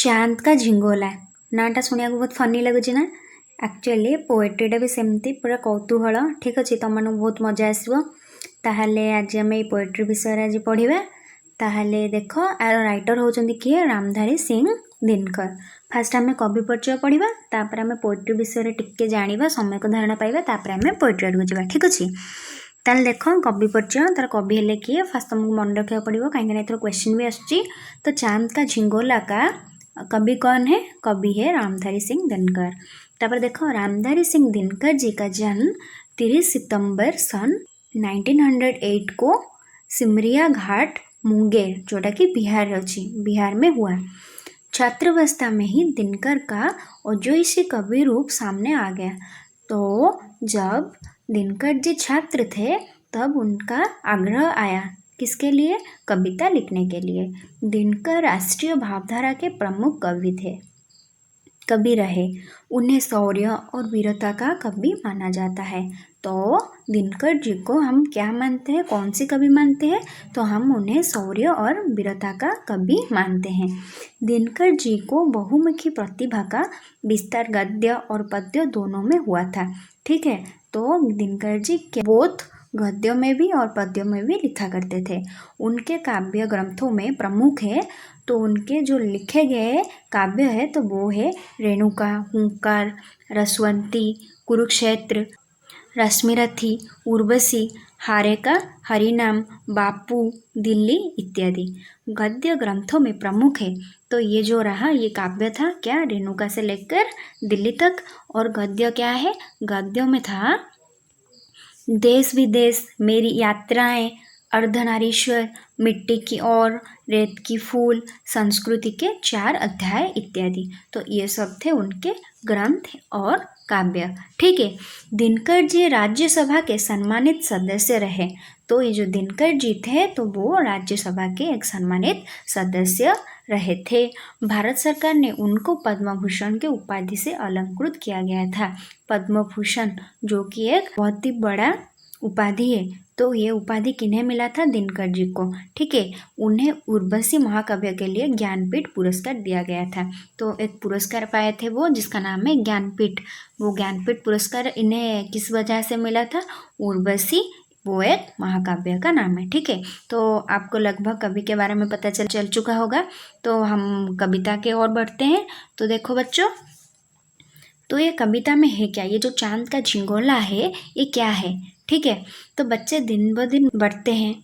ଚାନ୍ଦ କା ଝିଙ୍ଗୋଲା ନାଁଟା ଶୁଣିବାକୁ ବହୁତ ଫନି ଲାଗୁଛି ନା। ଆକ୍ଚୁଆଲି ପୋଏଟ୍ରିଟା ବି ସେମିତି ପୁରା କୌତୁହଳ। ଠିକ୍ ଅଛି, ତୁମମାନଙ୍କୁ ବହୁତ ମଜା ଆସିବ। ତାହେଲେ ଆଜି ଆମେ ଏଇ ପୋଏଟ୍ରି ବିଷୟରେ ଆଜି ପଢ଼ିବା। ତାହେଲେ ଦେଖ, ଆର ରାଇଟର ହେଉଛନ୍ତି କିଏ? ରାମଧାରୀ ସିଂ ଦିନକର। ଫାଷ୍ଟ ଆମେ କବି ପରିଚୟ ପଢ଼ିବା, ତାପରେ ଆମେ ପୋଏଟ୍ରି ବିଷୟରେ ଟିକେ ଜାଣିବା, ସମୟକୁ ଧାରଣା ପାଇବା, ତାପରେ ଆମେ ପୋଏଟ୍ରି ଆଡ଼କୁ ଯିବା। ଠିକ୍ ଅଛି, ତାହେଲେ ଦେଖ କବି ପରିଚୟ, ତାର କବି ହେଲେ କିଏ ଫାଷ୍ଟ ତୁମକୁ ମନେ ରଖିବାକୁ ପଡ଼ିବ, କାହିଁକିନା ଏଥର କ୍वेଶ୍ଚन ବି ଆସୁଛି। ତ ଚାंद का झिंगोला का कवि कौन है? कवि है रामधारी सिंह दिनकर। तापर देखो, रामधारी सिंह दिनकर जी का जन्म 30 सितंबर सन 1908 को सिमरिया घाट मुंगेर, जोटा कि बिहार अच्छी, बिहार में हुआ। छात्रावस्था में ही दिनकर का ओजोइसी कवि रूप सामने आ गया। तो जब दिनकर जी छात्र थे तब उनका आग्रह आया किसके लिए? कविता लिखने के लिए। दिनकर राष्ट्रीय भावधारा के प्रमुख कवि रहे। उन्हें शौर्य और वीरता का कवि माना जाता है। तो दिनकर जी को हम क्या मानते हैं? कौन सी कवि मानते हैं? तो हम उन्हें शौर्य और वीरता का कवि मानते हैं। दिनकर जी को बहुमुखी प्रतिभा का विस्तार गद्य और पद्य दोनों में हुआ था। ठीक है, तो दिनकर जी बोथ गद्यों में भी और पद्यों में भी लिखा करते थे। उनके काव्य ग्रंथों में प्रमुख है, तो उनके जो लिखे गए काव्य है तो वो है रेणुका, हुंकार, रसवंती, कुरुक्षेत्र, रश्मिरथी, उर्वशी, हारेका, हरिनाम, बापू, दिल्ली इत्यादि। गद्य ग्रंथों में प्रमुख है, तो ये जो रहा ये काव्य था क्या? रेणुका से लेकर दिल्ली तक। और गद्य क्या है? गद्यों में था देश विदेश, मेरी यात्राएं, अर्धनारीश्वर, मिट्टी की ओर, रेत की फूल, संस्कृति के 4 अध्याय इत्यादि। तो ये सब थे उनके ग्रंथ और काव्य। ठीक है, दिनकर जी राज्यसभा के सम्मानित सदस्य रहे। तो ये जो दिनकर जी थे तो वो राज्यसभा के एक सम्मानित सदस्य रहे थे। भारत सरकार ने उनको पद्म भूषण के उपाधि से अलंकृत किया गया था। पद्म भूषण जो कि एक बहुत ही बड़ा उपाधि है, तो ये उपाधि किन्हें मिला था? दिनकर जी को। ठीक है, उन्हें उर्वशी महाकाव्य के लिए ज्ञानपीठ पुरस्कार दिया गया था। तो एक पुरस्कार पाए थे वो, जिसका नाम है ज्ञानपीठ। वो ज्ञानपीठ पुरस्कार इन्हें किस वजह से मिला था? उर्वशी, वो एक महाकाव्य का नाम है। ठीक है, तो आपको लगभग कवि के बारे में पता चल चुका होगा। तो हम कविता के और बढ़ते हैं। तो देखो बच्चों, तो ये कविता में है क्या? ये जो चांद का झिंगोला है ये क्या है? ठीक है, तो बच्चे दिन ब दिन बढ़ते हैं।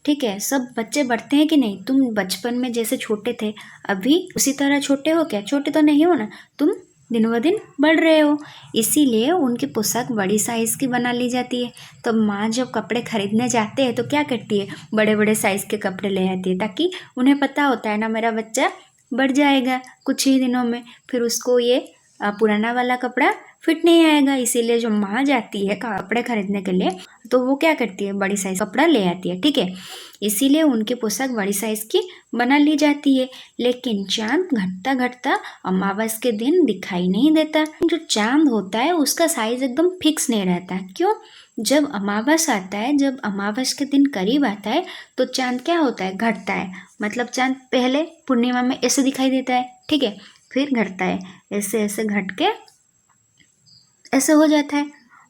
ठीक है, सब बच्चे बढ़ते हैं कि नहीं? तुम बचपन में जैसे छोटे थे अभी उसी तरह छोटे हो क्या? छोटे तो नहीं हो ना, तुम दिन ब दिन बढ़ रहे हो। इसीलिए उनकी पोशाक बड़ी साइज़ की बना ली जाती है। तो माँ जब कपड़े खरीदने जाते हैं तो क्या करती है? बड़े बड़े साइज़ के कपड़े ले आती है, ताकि उन्हें पता होता है ना मेरा बच्चा बढ़ जाएगा कुछ ही दिनों में, फिर उसको ये पुराना वाला कपड़ा फिट नहीं आएगा। इसीलिए जो माँ जाती है कपड़े खरीदने के लिए तो वो क्या करती है? बड़ी साइज कपड़ा ले आती है। ठीक है, इसीलिए उनकी पोशाक बड़ी साइज की बना ली जाती है। लेकिन चांद घटता घटता अमावस के दिन दिखाई नहीं देता। जो चांद होता है उसका साइज एकदम फिक्स नहीं रहता। क्यों? जब अमावस आता है, जब अमावस के दिन करीब आता है तो चांद क्या होता है? घटता है। मतलब चांद पहले पूर्णिमा में ऐसे दिखाई देता है, ठीक है, फिर घटता है, ऐसे ऐसे घट के ऐसे हो जाता है,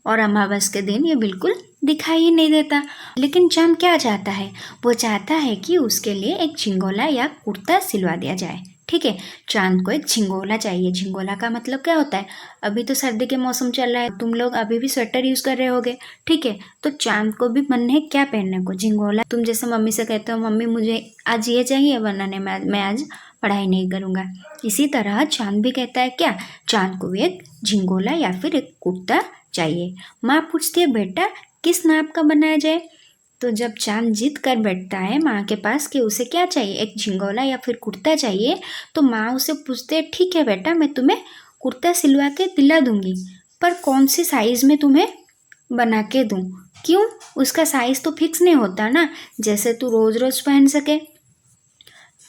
और अमावस के दिन ये बिल्कुल दिखाई ही नहीं देता। लेकिन चांद क्या चाहता है? वो चाहता है कि उसके लिए एक झिंगोला या कुर्ता सिलवा दिया जाए। ठीक है, चांद को एक झिंगोला चाहिए। झिंगोला का मतलब क्या होता है? अभी तो सर्दी के मौसम चल रहा है, तुम लोग अभी भी स्वेटर यूज़ कर रहे होगे। ठीक है, तो चांद को भी मन है क्या पहनने को? झिंगोला। तुम जैसे मम्मी से कहते हो मम्मी मुझे आज ये चाहिए वरना मैं आज पढ़ाई नहीं करूँगा। इसी तरह चांद भी कहता है क्या? चांद को भी एक झिंगोला या फिर एक कुर्ता चाहिए। माँ पूछती है बेटा किस नाप का बनाया जाए? तो जब चांद जिद कर बैठता है माँ के पास कि उसे क्या चाहिए, एक झिंगोला या फिर कुर्ता चाहिए, तो माँ उसे पूछते है ठीक है बेटा मैं तुम्हें कुर्ता सिलवा के दिला दूंगी, पर कौन सी साइज़ में तुम्हें बना के दूँ? क्यों? उसका साइज़ तो फिक्स नहीं होता ना, जैसे तू रोज़ रोज़ पहन सके।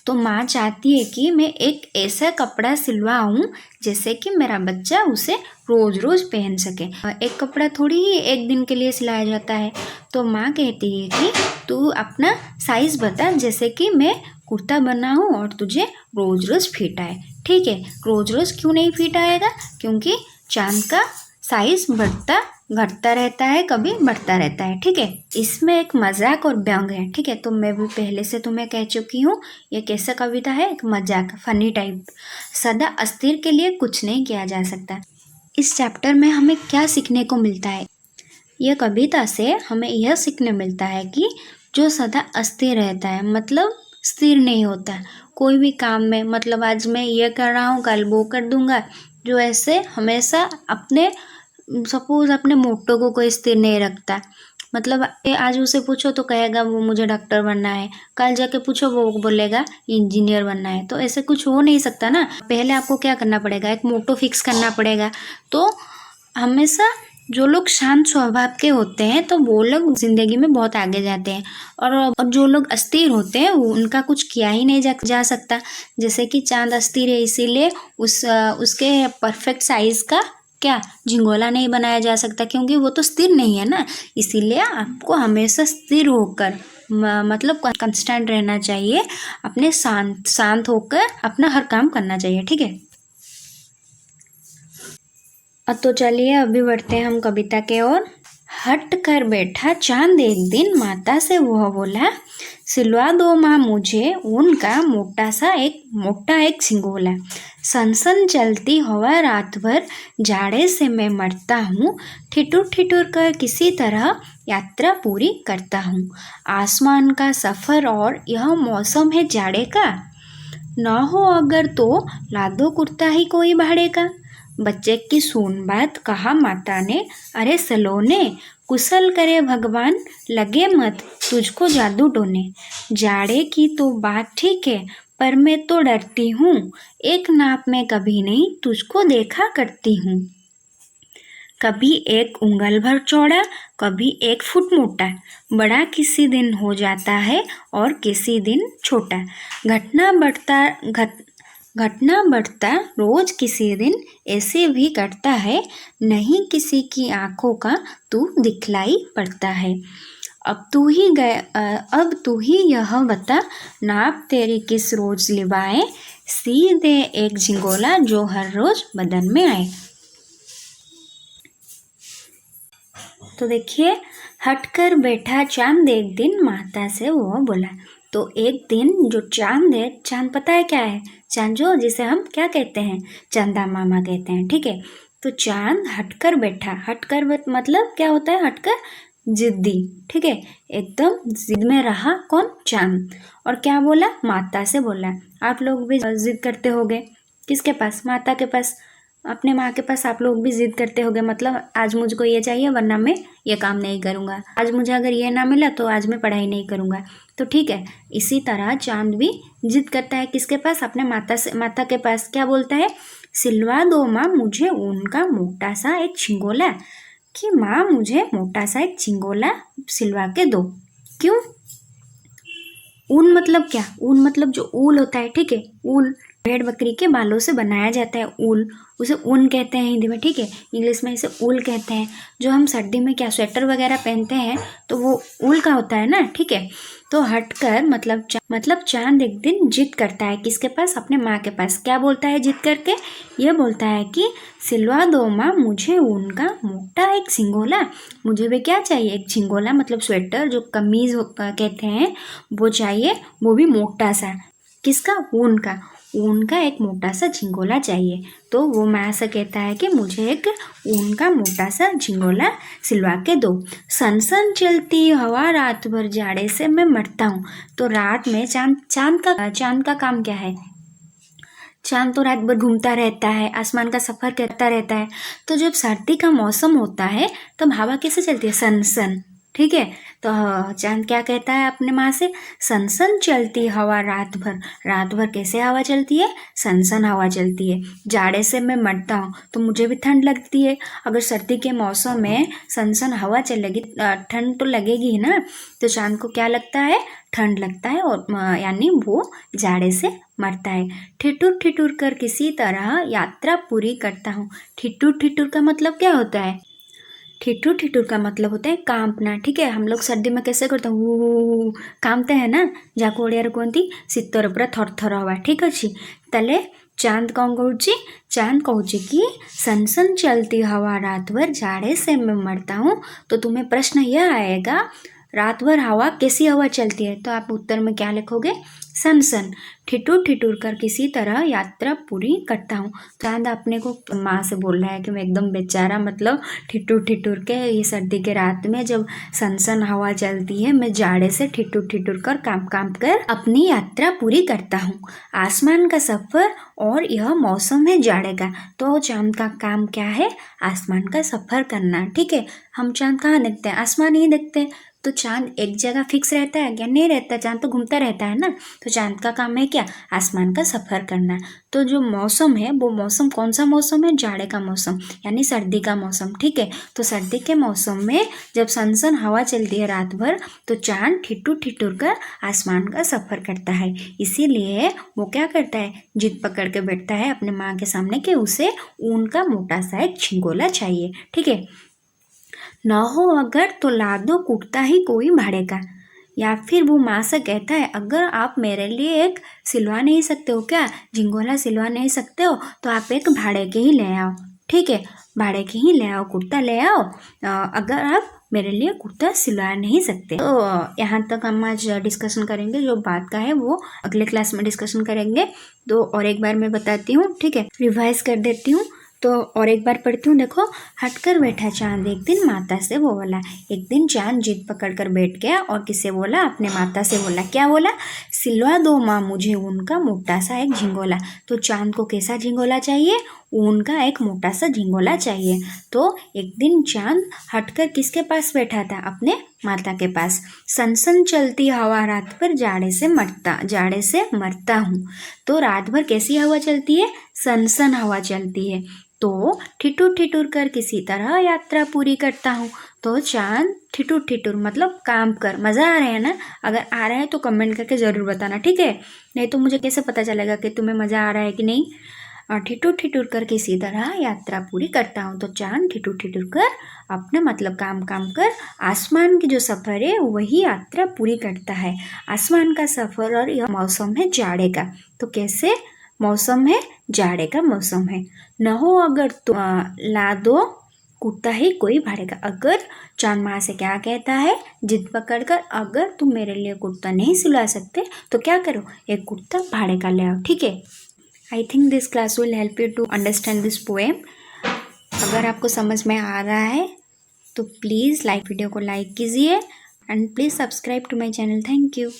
तो माँ चाहती है कि मैं एक ऐसा कपड़ा सिलवाऊँ जैसे कि मेरा बच्चा उसे रोज़ रोज़ पहन सके। एक कपड़ा थोड़ी ही एक दिन के लिए सिलाया जाता है। तो माँ कहती है कि तू अपना साइज़ बता, जैसे कि मैं कुर्ता बनाऊं और तुझे रोज रोज फिट आए। ठीक है, रोज रोज क्यों नहीं फिट आएगा? क्योंकि चांद का साइज बढ़ता घटता रहता है, कभी बढ़ता रहता है। ठीक है, इसमें एक मजाक और व्यंग है। ठीक है, तो मैं भी पहले से तुम्हें कह चुकी हूँ, ये कैसा कविता है? एक मजाक, फनी टाइप। सदा अस्थिर के लिए कुछ नहीं किया जा सकता। इस चैप्टर में हमें क्या सीखने को मिलता है? यह कविता से हमें यह सीखने मिलता है कि जो सदा अस्थिर रहता है, मतलब स्थिर नहीं होता कोई भी काम में, मतलब आज मैं ये कर रहा हूँ कल वो कर दूंगा, जो ऐसे हमेशा अपने सपोज अपने मोटो को कोई स्थिर नहीं रखता। मतलब आज उसे पूछो तो कहेगा वो मुझे डॉक्टर बनना है, कल जाके पूछो वो बोलेगा इंजीनियर बनना है। तो ऐसे कुछ हो नहीं सकता ना। पहले आपको क्या करना पड़ेगा? एक मोटो फिक्स करना पड़ेगा। तो हमेशा जो लोग शांत स्वभाव के होते हैं तो वो लोग जिंदगी में बहुत आगे जाते हैं, और जो लोग अस्थिर होते हैं उनका कुछ किया ही नहीं जा सकता। जैसे कि चांद अस्थिर है, इसीलिए उसके परफेक्ट साइज का क्या झिंगोला नहीं बनाया जा सकता, क्योंकि वो तो स्थिर नहीं है ना। इसीलिए आपको हमेशा स्थिर होकर मतलब कंस्टेंट रहना चाहिए, अपने शांत होकर अपना हर काम करना चाहिए। ठीक है, तो चलिए अभी बढ़ते हैं हम कविता के ओर। हट कर बैठा चांद एक दिन, माता से वह बोला, सिलवा दो माँ मुझे ऊन का मोटा एक झिंगोला। सनसन चलती हवा रात भर, जाड़े से मैं मरता हूँ, ठिठुर ठिठुर कर किसी तरह यात्रा पूरी करता हूँ। आसमान का सफ़र और यह मौसम है जाड़े का, न हो अगर तो लादो कुर्ता ही कोई भाड़े का। बच्चे की सुन बात, कहा माता ने, अरे सलोने, कुशल करे भगवान, लगे मत तुझको जादू टोने। जाड़े की तो बात ठीक है, पर मैं तो डरती हूँ, एक नाप में कभी नहीं तुझको देखा करती हूँ। कभी एक उंगल भर चौड़ा, कभी 1 फुट मोटा, बड़ा किसी दिन हो जाता है और किसी दिन छोटा। घटना बढ़ता रोज किसी दिन, ऐसे भी करता है, नहीं किसी की आंखों का तू दिखलाई पड़ता है। अब तू ही यह बता, नाप तेरी किस रोज लिवाए, सी दे एक झिंगोला जो हर रोज बदन में आए। तो देखिए, हटकर बैठा चांद एक दिन, माता से वो बोला। तो एक दिन जो चांद है, चांद पता है क्या है? चांद जो जिसे हम क्या कहते हैं? चंदा मामा कहते हैं। ठीक है, तो चांद हटकर बैठा, मतलब क्या होता है? हटकर जिद्दी। ठीक है, एकदम जिद में रहा कौन? चांद। और क्या बोला? माता से बोला। आप लोग भी जिद करते होगे, किसके पास? माता के पास, अपने माँ के पास आप लोग भी जिद करते होगे, मतलब आज मुझको ये चाहिए वरना मैं ये काम नहीं करूँगा, आज मुझे अगर ये ना मिला तो आज मैं पढ़ाई नहीं करूँगा। तो ठीक है, इसी तरह चांद भी जिद करता है, किसके पास? अपने माता के पास। क्या बोलता है? सिलवा दो माँ मुझे ऊन का मोटा सा एक झिंगोला, कि माँ मुझे मोटा सा एक झिंगोला सिलवा के दो। क्यों? ऊन मतलब क्या? ऊन मतलब जो ऊल होता है। ठीक है, ऊल भेड़ बकरी के बालों से बनाया जाता है ऊल, उसे ऊन कहते हैं हिंदी में। ठीक है, इंग्लिश में इसे ऊल कहते हैं। जो हम सर्दी में क्या स्वेटर वगैरह पहनते हैं तो वो ऊल का होता है ना। ठीक है, तो हटकर मतलब चांद एक दिन जिद करता है, किसके पास? अपने माँ के पास। क्या बोलता है जिद करके? ये बोलता है कि सिलवा दो माँ मुझे ऊन का मोटा एक झिंगोला। मुझे भी क्या चाहिए? एक झिंगोला, मतलब स्वेटर जो कमीज कहते हैं वो चाहिए, वो भी मोटा सा। किसका? ऊन का। ऊन का एक मोटा सा झिंगोला चाहिए। तो वो माँ से कहता है कि मुझे एक ऊन का मोटा सा झिंगोला सिलवा के दो। सनसन चलती हवा रात भर, जाड़े से मैं मरता हूँ। तो रात में चांद का काम क्या है? चांद तो रात भर घूमता रहता है, आसमान का सफ़र करता रहता है। तो जब सर्दी का मौसम होता है तब हवा कैसे चलती है? सनसन। ठीक है, तो चांद क्या कहता है अपने माँ से? सनसन चलती हवा रात भर। रात भर कैसे हवा चलती है? सनसन हवा चलती है। जाड़े से मैं मरता हूँ, तो मुझे भी ठंड लगती है। अगर सर्दी के मौसम में सनसन हवा चलेगी, ठंड तो लगेगी ही ना। तो चांद को क्या लगता है? ठंड लगता है, और यानी वो जाड़े से मरता है। ठिठुर ठिठुर कर किसी तरह यात्रा पूरी करता हूँ। ठिठुर ठिठुर का मतलब क्या होता है? ठिठुर ठिठुर का मतलब होता है कांपना। ठीक है, हम लोग सर्दी में कैसे करते हैं, वो कांपते हैं ना, ଯାହାକୁ ଓଡ଼ିଆରେ କୁହନ୍ତି ଶୀତରେ ପୁରା ଥରଥର ହବା। ଠିକ୍ ଅଛି, ତାହେଲେ चांद कौन कହୁची, चांद कहुची कि सनसन चलती हवा रात भर जाड़े से मैं मरता हूँ। तो तुम्हें प्रश्न यह आएगा, रात भर हवा कैसी हवा चलती है, तो आप उत्तर में क्या लिखोगे, सनसन। ठिठुर ठिठुर कर किसी तरह यात्रा पूरी करता हूँ। चांद अपने को माँ से बोल रहा है कि मैं एकदम बेचारा, मतलब ठिठुर ठिठुर के ये सर्दी के रात में जब सनसन हवा चलती है, मैं जाड़े से ठिठुर ठिठुर कर कांप कांप कर अपनी यात्रा पूरी करता हूँ। आसमान का सफ़र और यह मौसम है जाड़े का। तो चांद का काम क्या है, आसमान का सफ़र करना। ठीक है, हम चांद कहाँ देखते हैं, आसमान ही देखते हैं। तो चांद एक जगह फिक्स रहता है क्या, नहीं रहता, चांद तो घूमता रहता है ना। तो चांद का काम है क्या, आसमान का सफ़र करना। तो जो मौसम है वो मौसम कौन सा मौसम है, जाड़े का मौसम, यानी सर्दी का मौसम। ठीक है, तो सर्दी के मौसम में जब सनसन हवा चलती है रात भर, तो चांद ठिठुर ठिठुर कर आसमान का सफ़र करता है। इसीलिए वो क्या करता है, जिद पकड़ के बैठता है अपने माँ के सामने कि उसे ऊन का मोटा सा एक झिंगोला चाहिए। ठीक है, न हो अगर तो ला दो कुर्ता ही कोई भाड़े का। या फिर वो माँ से कहता है, अगर आप मेरे लिए एक सिलवा नहीं सकते हो क्या, झिंगोला सिलवा नहीं सकते हो, तो आप एक भाड़े के ही ले आओ। ठीक है, भाड़े के ही ले आओ, कुर्ता ले आओ, अगर आप मेरे लिए कुर्ता सिलवा नहीं सकते। तो यहाँ तक हम आज डिस्कशन करेंगे, जो बात का है वो अगले क्लास में डिस्कशन करेंगे। तो और एक बार मैं बताती हूँ, ठीक है, रिवाइज कर देती हूँ। तो और एक बार पढ़ती हूँ, देखो। हटकर बैठा चांद एक दिन माता से वो बोला। एक दिन चांद जिद पकड़ कर बैठ गया और किससे बोला, अपने माता से बोला। क्या बोला, सिलवा दो माँ मुझे ऊन का मोटा सा एक झिंगोला। तो चांद को कैसा झिंगोला चाहिए, ऊन का एक मोटा सा झिंगोला चाहिए। तो एक दिन चांद हटकर किसके पास बैठा था, अपने माता के पास। सनसन चलती हवा रात भर जाड़े से मरता हूँ। तो रात भर कैसी हवा चलती है, सनसन हवा चलती है। तो ठिठुर ठिठुर कर किसी तरह यात्रा पूरी करता हूँ। तो चांद ठिठुर ठिठुर मतलब काम कर, मज़ा आ रहा है ना, अगर आ रहा है तो कमेंट करके ज़रूर बताना। ठीक है, नहीं तो मुझे कैसे पता चलेगा कि तुम्हें मज़ा आ रहा है कि नहीं। ठिठुर ठिठुर कर किसी तरह यात्रा पूरी करता हूँ। तो चांद ठिठुर ठिठुर कर अपना मतलब काम कर आसमान की जो सफ़र है वही यात्रा पूरी करता है। आसमान का सफ़र और यह मौसम है जाड़े का। तो कैसे मौसम है, जाड़े का मौसम है। न हो अगर तो ला दो कुर्ता ही कोई भाड़े का। अगर चांद माँ से क्या कहता है, जिद पकड़ कर, अगर तुम मेरे लिए कुर्ता नहीं सिला सकते तो क्या करो, एक कुर्ता भाड़े का ले आओ। ठीक है, I think this class will help you to understand this poem. अगर आपको समझ में आ रहा है तो प्लीज़ वीडियो को लाइक कीजिए and please subscribe to my channel. Thank you.